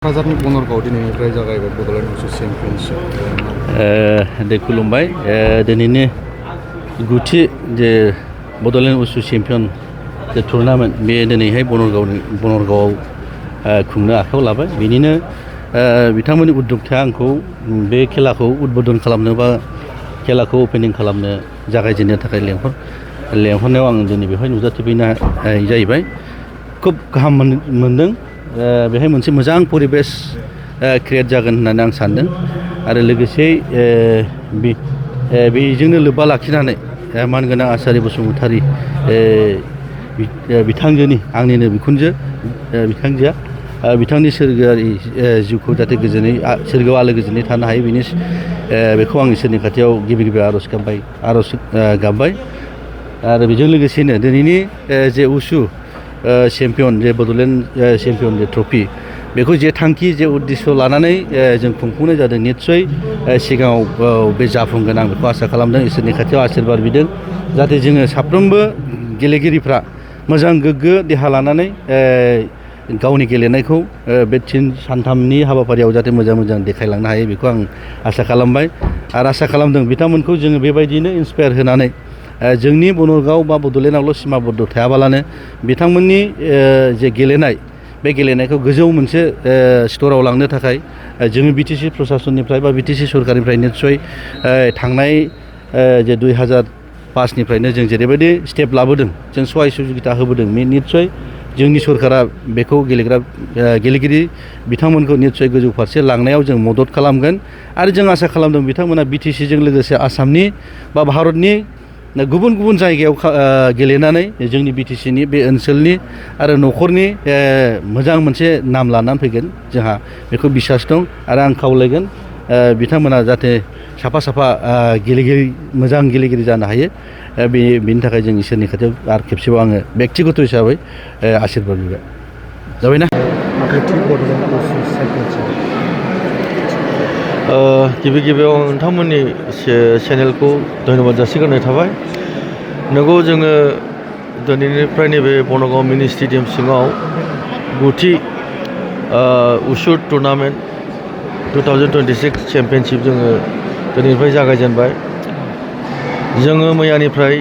क'क्राझारनि बनरगाव दिनैनिफ्राय जागायबाय बड'लेण्ड उसु चेम्पियनशिप दे खुलुमबाय दिनैनि गुथि जे बड'लेण्ड उसु चेम्पियन जे टुर्नामेन्ट बे दिनैहाय बनरगावआव खुंनो आखायाव लाबाय बेनिनो बिथांमोननि उद्यक्ताया आंखौ बे खेलाखौ उद्बोधन खालामनो बा खेलाखौ अपेनिं खालामनो जागायजेननो थाखाय लेंहरनायाव आं दिनै बेवहाय नुजाथिफैनाय जाहैबाय खोब गाहाम मोनदों बेहाय मोनसे मोजां परिबेस क्रिएट जागोन होननानै आं सानदों आरो लोगोसे बेजोंनो लोब्बा लाखिनानै मानगोनां आसारि बसुमतारी बिथांजोनि आंनिनो बिखुनजो बिथांजोआ बिथांनि सोरगोआरि जिउखौ जाहाथे गोजोनै सोरगोआव आलो गोजोनै थानो हायो बेखौ आं इसोरनि खाथियाव गिबि आर'ज गाबबाय आरो बेजों लोगोसेनो दिनैनि जे उसु चेम्पियन जे बड'लेण्ड चेम्पियन जे ट्रफि बेखौ जे थांखि जे उद्देश्य लानानै जों खुंफुंनाय जादों निस्सय सिगाङाव बे जाफुंगोन आं बेखौ आसा खालामदों इसोरनि खाथियाव आशीर्बाद बिदों जाहाथे जोङो साफ्रोमबो गेलेगिरिफ्रा मोजां गोग्गो देहा लानानै गावनि गेलेनायखौ बे सानथामनि हाबाफारियाव जाहाथे मोजां देखायलांनो हायो बेखौ आं आसा खालामबाय आरो आसा खालामदों बिथांमोनखौ जोङो बेबायदिनो इन्सपायार होनानै जोंनि बनरगाव बा बड'लेण्डआवल' सिमाबद्ध थायाबालानो बिथांमोननि जे गेलेनाय बे गेलेनायखौ गोजौ मोनसे स्तराव लांनो थाखाय जोङो बिटिसि प्रसासननिफ्राय बा बिटिसि सरकारनिफ्राय निस्सय थांनाय जे 2005निफ्रायनो जों जेरैबायदि स्टेप लाबोदों जों सहाय सुजुगिता होबोदों निस्सय जोंनि सरकारा बेखौ गेलेगिरि बिथांमोनखौ निस्सय गोजौ फारसे लांनायाव जों मदद खालामगोन आरो जों आसा खालामदों बिथांमोना बिटिसिजों लोगोसे आसामनि बा भारतनि गुबुन जायगायाव गेलेनानै जोंनि बिटिसिनि बे ओनसोलनि आरो न'खरनि मोजां मोनसे नाम लानानै फैगोन जोंहा बेखौ बिसास दं आरो आं खावलायगोन बिथांमोना जाहाथे साफा मोजां गेलेगिरि जानो हायो बेनि थाखाय जों इसोरनि खाथियाव आरो खेबसेबाव आङो बेक्तिगत हिसाबै आशीर्बाद बिबाय जाबायना गिबियाव नोंथांमोननि चेनेलखौ धन्यबाद जासिग्रोनाय थाबाय नंगौ जोङो दिनैनिफ्राय नैबे बनरगाव मिनि स्टेडियाम सिङाव गुथि उसु टुर्नामेन्ट 2026 चेम्पियनशिप जोङो दिनैनिफ्राय जागायजेनबाय जोङो मैयानिफ्राय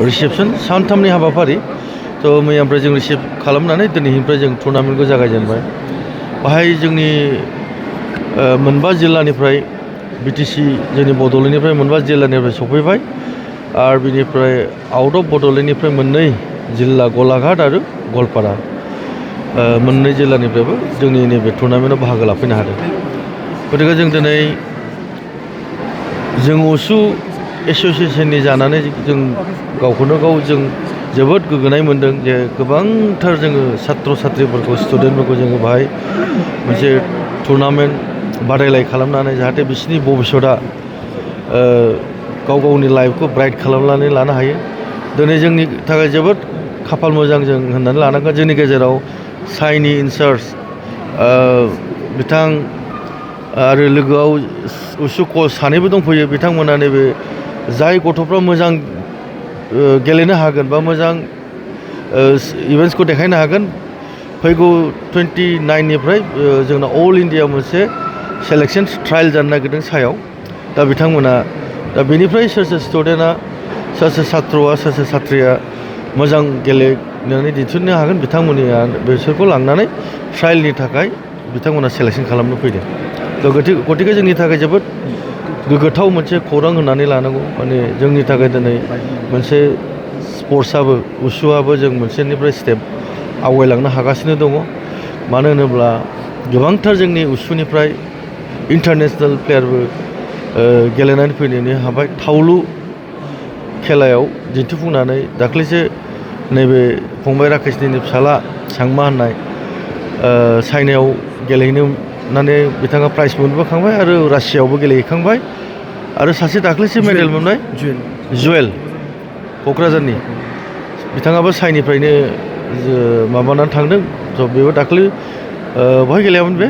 रिसेपसन सानथामनि हाबाफारि मैयानिफ्राय जों रिसिभ खालामनानै दिनैनिफ्राय जों टुर्नामेन्टखौ जागायजेनबाय बाहाय जोंनि मोनबा जिल्लानिफ्राय बिटिसि जोंनि बड'लेण्डनिफ्राय मोनबा जिल्लानिफ्राय सफैबाय आरो बिनिफ्राय आउट अफ बड'लेण्डनिफ्राय मोननै जिल्ला गलाघाट आरो गवालपारा मोननै जिल्लानिफ्रायबो जोंनि नैबे टुर्नामेन्टआव बाहागो लाफैनो हादों गतिके जों दिनै जों उसु एस'सियेसननि जानानै जों गावखौनो गाव जों जोबोद गोग्गानाय मोनदों जे गोबांथार जोङो सात्र साथ्रिफोरखौ स्टुडेन्टफोरखौ जोङो बाहाय मोनसे टुर्नामेन्ट बादायलाय खालामनानै जाहाथे बिसोरनि भबिष्यतआ गावनि लाइफखौ ब्राइट खालामनानै लानो हायो दिनै जोंनि थाखाय जोबोद खाफाल मोजां जों होननानै लानांगोन जोंनि गेजेराव साइनि इनचार्ज बिथां आरो लोगोआव उसु कच सानैबो दंफैयो बिथांमोना नैबे जाय गथ'फ्रा मोजां गेलेनो हागोन बा मोजां इभेन्ट्सखौ देखायनो हागोन फैगौ 29निफ्राय जोंना अल इण्डिया मोनसे सेलेक्सन ट्रायल जानो नागिरदों सायाव दा बिथांमोना दा बेनिफ्राय सोर स्टुडेन्टआ सोर सात्र'आ सोर साथ्रिया मोजां गेलेनानै दिन्थिनो हागोन बिथांमोननिया बिसोरखौ लांनानै ट्रायलनि थाखाय बिथांमोना सेलेक्सन खालामनो फैदों गतिके जोंनि थाखाय जोबोद गोग्गाथाव मोनसे खौरां होननानै लानांगौ माने जोंनि थाखाय दिनै मोनसे स्पर्ट्सआबो उसुआबो जों मोनसेनिफ्राय स्टेप आवगायलांनो हागासिनो दङ मानो होनोब्ला गोबांथार जोंनि उसुनिफ्राय इन्टारनेसनेल प्लेयारबो गेलेनानै फैनो हाबाय थावलु खेलायाव दिन्थिफुंनानै दाख्लैसो नैबे फंबाय राकेशनि फिसाला सांमा होननाय चाइनायाव गेलेहैनानै बिथाङा प्राइज मोनबोखांबाय आरो रासियायावबो गेलेहैखांबाय आरो सासे दाख्लैसो मेडेल मोननाय जुवेल क'क्राझारनि बिथाङाबो चाइनिफ्रायनो माबानानै थांदों बेबो दाख्लै बहाय गेलेयामोन बे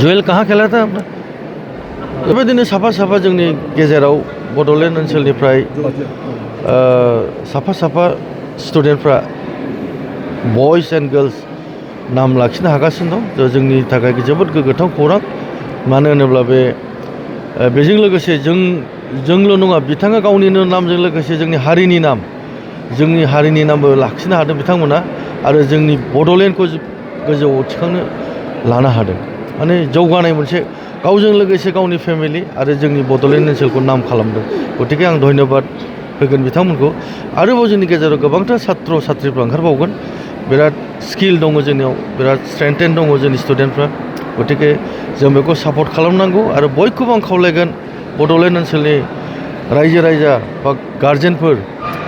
जुवेल काहा खेला था बेबायदिनो साफा जोंनि गेजेराव बड'लेण्ड ओनसोलनिफ्राय साफा स्टुडेन्टफ्रा बयस एन्ड गार्लस नाम लाखिनो हागासिनो दं जोंनि थाखाय जोबोद गोग्गाथाव खौरां मानो होनोब्ला बेजों लोगोसे जोंल' नङा बिथाङा गावनिनो नामजों लोगोसे जोंनि हारिनि नामबो लाखिनो हादों बिथांमोना आरो जोंनि बड'लेण्डखौ गोजौआव थिखांनो लानो हादों माने जौगानाय मोनसे गावजों लोगोसे गावनि फेमिलि आरो जोंनि बड'लेण्ड ओनसोलखौ नाम खालामदों गतिके आं धन्यबाद होगोन बिथांमोनखौ आरोबाव जोंनि गेजेराव गोबांथार सात्र साथ्रिफ्रा ओंखारबावगोन बिराद स्किल दङ जोंनियाव बिराद स्ट्रेंथेन दङ जोंनि स्टुडेन्टफ्रा गतिके जों बेखौ सापर्ट खालामनांगौ आरो बयखौबो आं खावलायगोन बड'लेण्ड ओनसोलनि रायजो राजा बा गारजेनफोर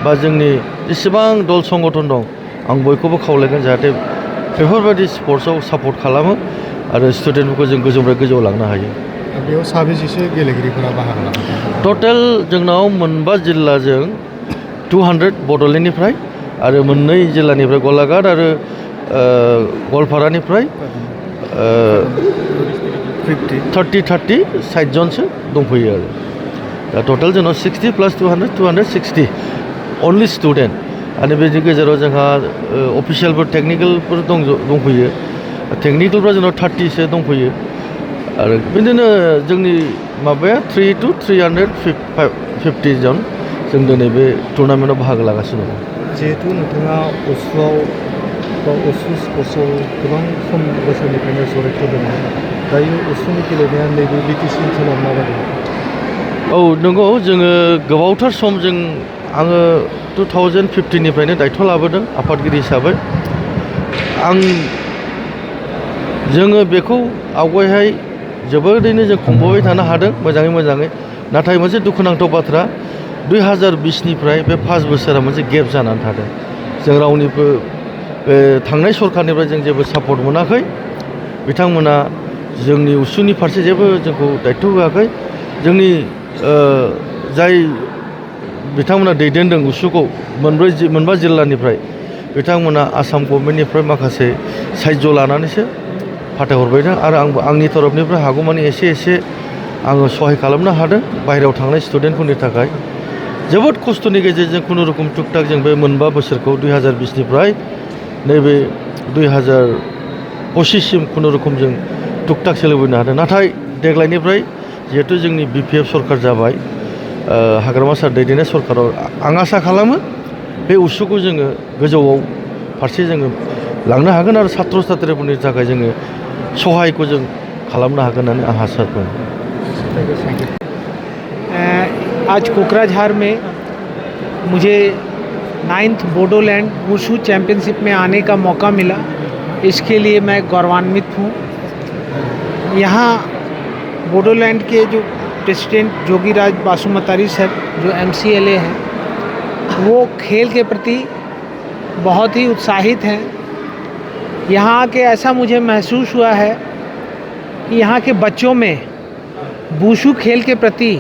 बा जोंनि जेसेबां दल संगठन दं आं बयखौबो खावलायगोन जाहाथे बेफोरबायदि स्पर्ट्सआव सापर्ट खालामो आरो स्टुडेन्टफोरखौ जों गोजौनिफ्राय गोजौआव लांनो हायो बेयाव साबेसेसो गेलेगिरिफोरा बाहागो लादों टटेल जोंनाव मोनबा जिल्लाजों 200 बड'लेण्डनिफ्राय आरो मोननै जिल्लानिफ्राय गलाघाट आरो गवालपारानिफ्राय 30 60 जनसो दंफैयो आरो दा टटेल जोंनाव 60 + 200 260 अनलि स्टुडेन्ट आरो बेनि गेजेराव जोंहा अफिसियेलफोर टेकनिकेलफोर दंफैयो टेकनिकेलफ्रा जोंनाव 30सो दंफैयो आरो बिदिनो जोंनि माबाया 300 to 350 जन जों दिनै बे टुर्नामेन्टआव बाहागो लागासिनो दं जिहेतु नोंथाङा उसुआव बा उसु स्पर्ट्सआव गोबां सम बोसोरनिफ्रायनो जरैथ' दङ दायो उसुनि गेलेनाया नैबे बिटिसि ओनसोलाव माबायदि औ नंगौ जोङो गोबावथार सम आङो 2015निफ्रायनो दायथ' लाबोदों आफादगिरि हिसाबै जोङो बेखौ आवगायहाय जोबोरैनो जों खुंबोबाय थानो हादों मोजाङै नाथाय मोनसे दुखुनांथाव बाथ्रा 2020निफ्राय बे 5 बोसोरा मोनसे गेप जानानै थादों जों रावनिबो थांनाय सरखारनिफ्राय जों जेबो सापर्ट मोनाखै बिथांमोना जोंनि उसुनि फारसे जेबो जोंखौ दायथ' होआखै जोंनि जाय बिथांमोना दैदेनदों उसुखौ मोनबा जिल्लानिफ्राय बिथांमोना आसाम गभर्नमेन्टनिफ्राय माखासे साहाय्य लानानैसो फाथायहरबायदों आरो आंबो आंनि तरफनिफ्राय हागौमानि एसे आङो सहाय खालामनो हादों बाहेरायाव थांनाय स्टुडेन्टफोरनि थाखाय जोबोद खस्थ'नि गेजेरजों खुनुरुखुम टुकटाक जों बे मोनबा बोसोरखौ 2020निफ्राय नैबे 2025सिम खुनुरुखुम जों टुकटाक सोलिबोनो हादों नाथाय देग्लायनिफ्राय जिहेथु जोंनि BPF सरखार जाबाय हाग्रामा सार दैदेननाय सरखाराव आं आसा खालामो बे उसुखौ जोङो गोजौआव फारसे जोङो लांनो हागोन आरो सात्र साथ्रिफोरनि थाखाय जोङो सहायखौ जों खालामनो हागोन होननानै आं आसा दं आज कोकराझार में मुझे 9th बोडोलैंड वुशु चैम्पियनशिप में आने का मौका मिला इसके लिए मैं गौरवान्वित हूँ यहाँ बोडोलैंड के जो प्रेसिडेंट जोगीराज बासुमतारी सर जो MCLA हैं वो खेल के प्रति बहुत ही उत्साहित हैं यहाँ के ऐसा मुझे महसूस हुआ है कि यहाँ के बच्चों में वुशु खेल के प्रति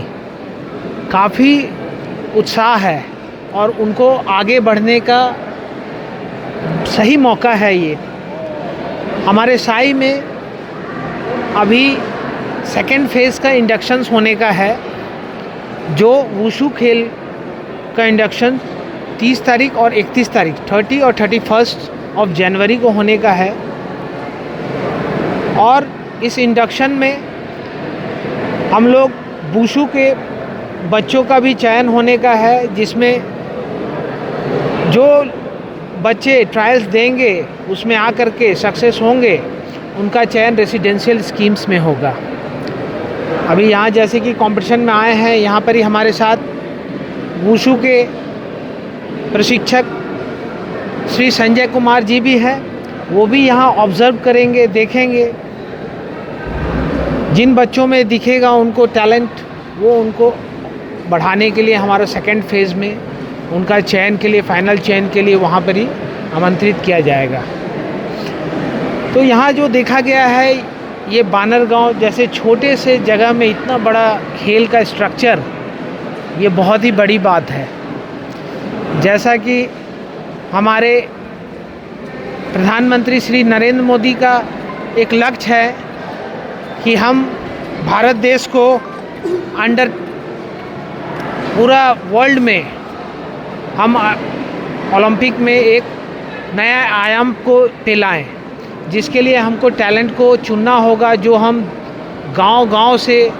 काफ़ी उत्साह है और उनको आगे बढ़ने का सही मौका है ये हमारे साई में अभी सेकेंड फेज़ का इंडक्शंस होने का है जो वुशु खेल का इंडक्शन 30 तारीख और 31 तारीख 30 और 31 जनवरी को होने का है और इस इंडक्शन में हम लोग वुशु के बच्चों का भी चयन होने का है जिसमें जो बच्चे ट्रायल्स देंगे उसमें आकर के सक्सेस होंगे उनका चयन रेसिडेंशियल स्कीम्स में होगा अभी यहाँ जैसे कि कंपटीशन में आए हैं यहाँ पर ही हमारे साथ वुशु के प्रशिक्षक श्री संजय कुमार जी भी हैं वो भी यहाँ ऑब्ज़र्व करेंगे देखेंगे जिन बच्चों में दिखेगा उनको टैलेंट वो उनको बढ़ाने के लिए हमारा सेकेंड फेज़ में उनका चयन के लिए फाइनल चयन के लिए वहाँ पर ही आमंत्रित किया जाएगा तो यहाँ जो देखा गया है ये बानरगांव जैसे छोटे से जगह में इतना बड़ा खेल का स्ट्रक्चर ये बहुत ही बड़ी बात है जैसा कि हमारे प्रधानमंत्री श्री नरेंद्र मोदी का एक लक्ष्य है कि हम भारत देश को अंडर पूरा वर्ल्ड में हम ओलंपिक में एक नया आयाम को पे लाएं जिसके लिए हमको टैलेंट को चुनना होगा, जो हम गांव-गांव से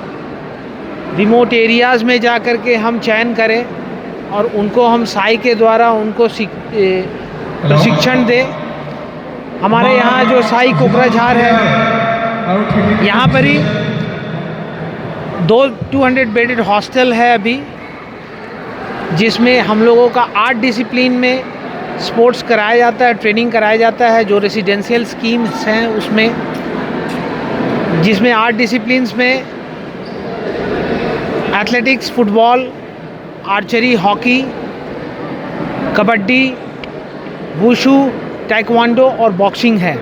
रिमोट एरियाज़ में जा कर के हम चयन करें और उनको हम साई के द्वारा उनको प्रशिक्षण दें। हमारे यहाँ जो साई कोकराझार है, यहाँ पर ही 200 बेडेड हॉस्टल है अभी, जिसमें हम लोगों का 8 डिसिप्लिन में स्पोर्ट्स कराया जाता है, ट्रेनिंग कराया जाता है। जो रेसिडेंशियल स्कीम्स हैं उसमें, जिसमें 8 डिसिप्लिन्स में athletics, football, archery, hockey, kabaddi, wushu, taekwondo और बॉक्सिंग है।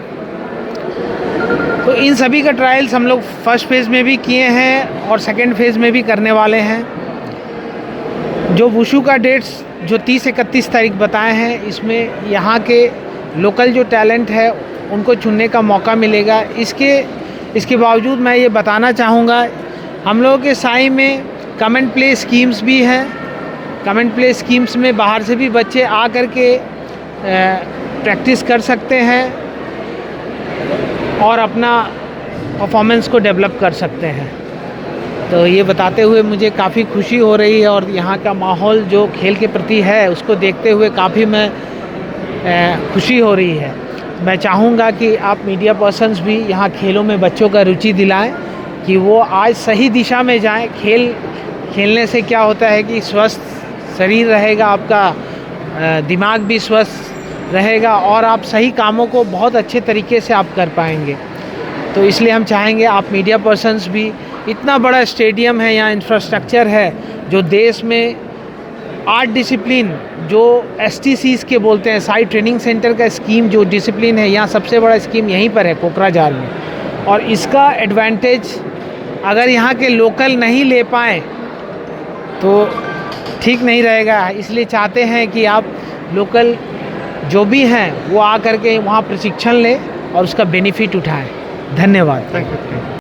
तो इन सभी का ट्रायल्स हम लोग फर्स्ट फेज़ में भी किए हैं और सेकंड फेज़ में भी करने वाले हैं। जो वुशु का डेट्स जो 30-31 तारीख बताए हैं, इसमें यहाँ के लोकल जो टैलेंट है उनको चुनने का मौका मिलेगा। इसके बावजूद मैं ये बताना चाहूँगा, हम लोगों के साई में कमेंट प्ले स्कीम्स भी हैं। कमेंट प्ले स्कीम्स में बाहर से भी बच्चे आ कर के प्रैक्टिस कर सकते हैं और अपना परफॉर्मेंस को डेवलप कर सकते हैं। तो ये बताते हुए मुझे काफ़ी खुशी हो रही है और यहाँ का माहौल जो खेल के प्रति है उसको देखते हुए काफ़ी मैं खुशी हो रही है। मैं चाहूँगा कि आप मीडिया पर्सन्स भी यहाँ खेलों में बच्चों का रुचि दिलाएं कि वो आज सही दिशा में जाएं। खेलने से क्या होता है कि स्वस्थ शरीर रहेगा, आपका दिमाग भी स्वस्थ रहेगा और आप सही कामों को बहुत अच्छे तरीके से आप कर पाएंगे। तो इसलिए हम चाहेंगे आप मीडिया पर्सन्स भी, इतना बड़ा स्टेडियम है, यहाँ इंफ्रास्ट्रक्चर है, जो देश में 8 डिसिप्लिन जो STCs के बोलते हैं, साई ट्रेनिंग सेंटर का स्कीम जो डिसिप्लिन है, यहाँ सबसे बड़ा स्कीम यहीं पर है कोकराझार में। और इसका एडवांटेज अगर यहाँ के लोकल नहीं ले पाएँ तो ठीक नहीं रहेगा। इसलिए चाहते हैं कि आप लोकल जो भी हैं वो आ कर के वहाँ प्रशिक्षण लें और उसका बेनिफिट उठाएं। धन्यवाद। Thank you.